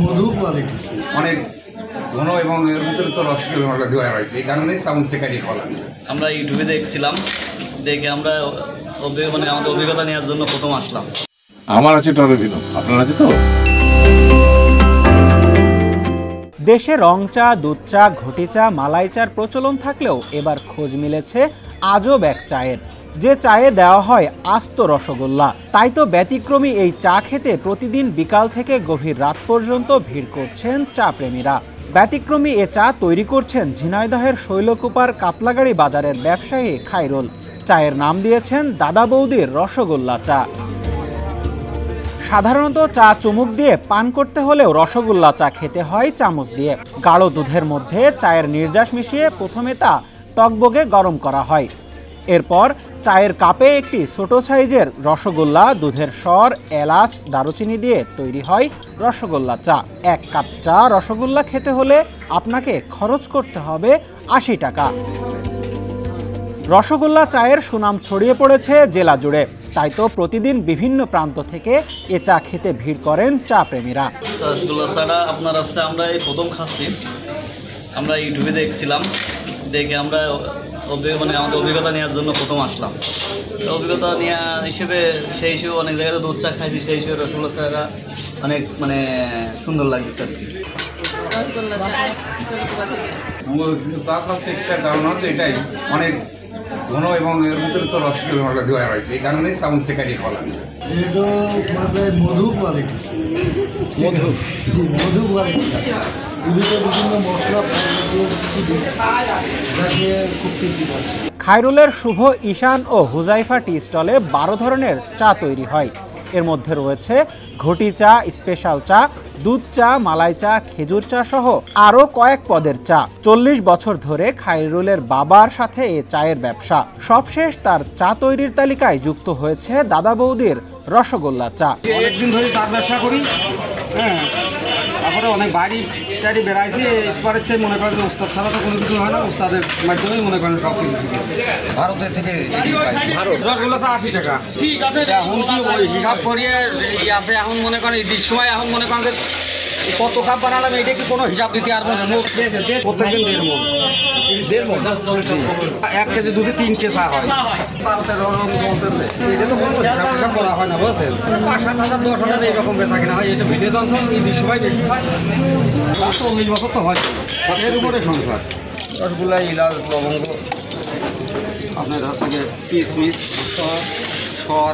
মধু quality অনেক ঘন এবং এর ভিতরে তো রস দেওয়া রয়েছে, এই কারণেই চামচ থেকে কাটিয়ে খাওয়া লাগছে। আমরা ইউটিউবে দেখছিলাম, দেখে আমরা আমাদের অভিজ্ঞতা নেওয়ার জন্য প্রথম আসলাম। আমার আছে টরভিনো, আপনার আছে তো? দেশে রং চা, দুধ চা, ঘটি চা, মালাই চার প্রচলন থাকলেও এবার খোঁজ মিলেছে আজব এক চায়ের, যে চায়ে দেওয়া হয় আস্ত রসগোল্লা। তাই তো ব্যতিক্রমী এই চা খেতে প্রতিদিন বিকাল থেকে গভীর রাত পর্যন্ত ভিড় করছেন চা প্রেমীরা। ব্যতিক্রমী এ চা তৈরি করছেন ঝিনাইদহের শৈলকুপার কাতলাগাড়ি বাজারের ব্যবসায়ী খায়রুল। চায়ের নাম দিয়েছেন দাদা বৌদির রসগোল্লা চা। সাধারণত চা চুমুক দিয়ে পান করতে হলেও রসগোল্লা চা খেতে হয় চামচ দিয়ে। গাঢ় দুধের মধ্যে চায়ের নির্যাস মিশিয়ে প্রথমে তা টকবগে গরম করা হয়। এরপর চায়ের কাপে একটি ছোট সাইজের রসগোল্লা, দুধের স্বর, এলাচ, দারুচিনি দিয়ে তৈরি হয় রসগোল্লা চা। 1 কাপ চা রসগোল্লা খেতে হলে আপনাকে খরচ করতে হবে 80 টাকা। রসগোল্লা চায়ের সুনাম ছড়িয়ে পড়েছে জেলা জুড়ে। তাই তো প্রতিদিন বিভিন্ন প্রান্ত থেকে এ চা খেতে ভিড় করেন চা প্রেমীরা। রসগোল্লা চাটা আপনার আছে, আমরা এই প্রথম খাচ্ছি। আমরা ইউটিউবে দেখছিলাম, দেখে আমরা আমাদের অভিজ্ঞতা নেওয়ার জন্য প্রথম আসলাম। অভিজ্ঞতা নেওয়া হিসেবে সেই হিসেবে অনেক জায়গাতে দুধ চা খাইছি, সেই হিসেবে রসগোল্লা চাটা অনেক সুন্দর লাগছে আর কি। চা খাচ্ছে একটা কারণ হচ্ছে এটাই, অনেক ঘন এবং এর ভিতরে তো রস দেওয়া রয়েছে, এই কারণেই চামচ থেকে কাটিয়ে খাওয়া লাগছে। এটা মানে মধু কোয়ালিটি, মধু মধু কোয়ালিটি। বিভিন্ন মশলা যাকে খুব তৃপ্তি পাচ্ছে। খায়রুলের শুভ, ঈশান ও হুজাইফা টি স্টলে 12 ধরনের চা তৈরি হয়। এর মধ্যে রয়েছে ঘটি চা, স্পেশাল চা, দুধ চা, মালাই চা, খেজুর চা সহ আরও কয়েক পদের চা। 40 বছর ধরে খায়রুলের বাবার সাথে এ চায়ের ব্যবসা। সবশেষ তার চা তৈরির তালিকায় যুক্ত হয়েছে দাদা বৌদির রসগোল্লা চা। অনেকদিন ধরে চার ব্যবসা করি, হ্যাঁ, তারপরে অনেক বাড়ি টাড়ি বেড়াইছি। এরপরের থেকে মনে করেন উস্তাদ ছাড়া তো কোনো কিছু হয় না, উস্তাদের মাধ্যমেই মনে করেন সব কিছু শিখেছি। ভারতের থেকে রসগোল্লা চা 80 টাকা। ঠিক আছে, এখন কি ওই হিসাব করিয়ে আছে, এখন মনে করেন ঈদের সময় এখন মনে করেন কত কাপ বানালাম, এটা কি কোনো হিসাব দিতে পারবো না। প্রত্যেকদিন 1.5 মণ, 1 কেজি দুধে 3 চা হয়। ভারতের রং বলতেছে, এটা তো কোনো হিসাব করা হয় না, বুঝছেন। 5,000, 10,000 এইরকম বেচা কিনা হয়। এটা ভিডিও যন্ত্র ঈদের সময় বেশি হয়। 40 বছর তো হয়, এর উপরে সংসার। রসগোল্লা, ইলাচ, লবঙ্গ, আপনার থেকে কিশমিশ, সর,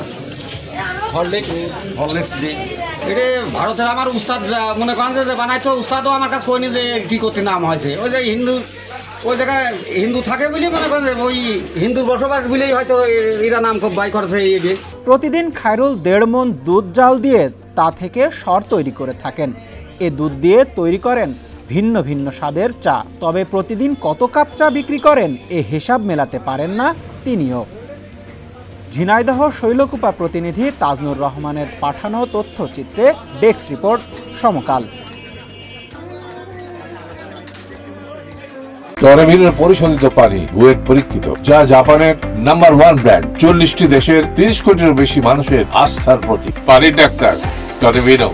হরলিক্স দিই। এটা ভারতের আমার উস্তাদ মনে করেন যে বানাইতো, উস্তাদও আমার কাছে কইনি যে কী করতে নাম হয়েছে। ওই যে ওই জায়গায় হিন্দু থাকে বলে মনে করেন যে ওই হিন্দুর বসবাস বলেই হয়তো এরা নাম খুব বাই করেছে। প্রতিদিন খায়রুল 1.5 মণ দুধ জাল দিয়ে তা থেকে সর তৈরি করে থাকেন। এ দুধ দিয়ে তৈরি করেন ভিন্ন ভিন্ন স্বাদের চা। তবে প্রতিদিন কত কাপ চা বিক্রি করেন এ হিসাব মেলাতে পারেন না তিনিও। ঝিনাইদহ শৈলকুপা প্রতিনিধি তাজনুর রহমানের পাঠানো তথ্যচিত্রে ডেস্ক রিপোর্ট, সমকাল। টরভিনোর পরিশোধিত পানি বুয়েট পরীক্ষিত, যা জাপানের নাম্বার 1 ব্র্যান্ড। 40টি দেশের 30 কোটিরও বেশি মানুষের আস্থার প্রতীক। পানির ডাক্তার টরভিনো।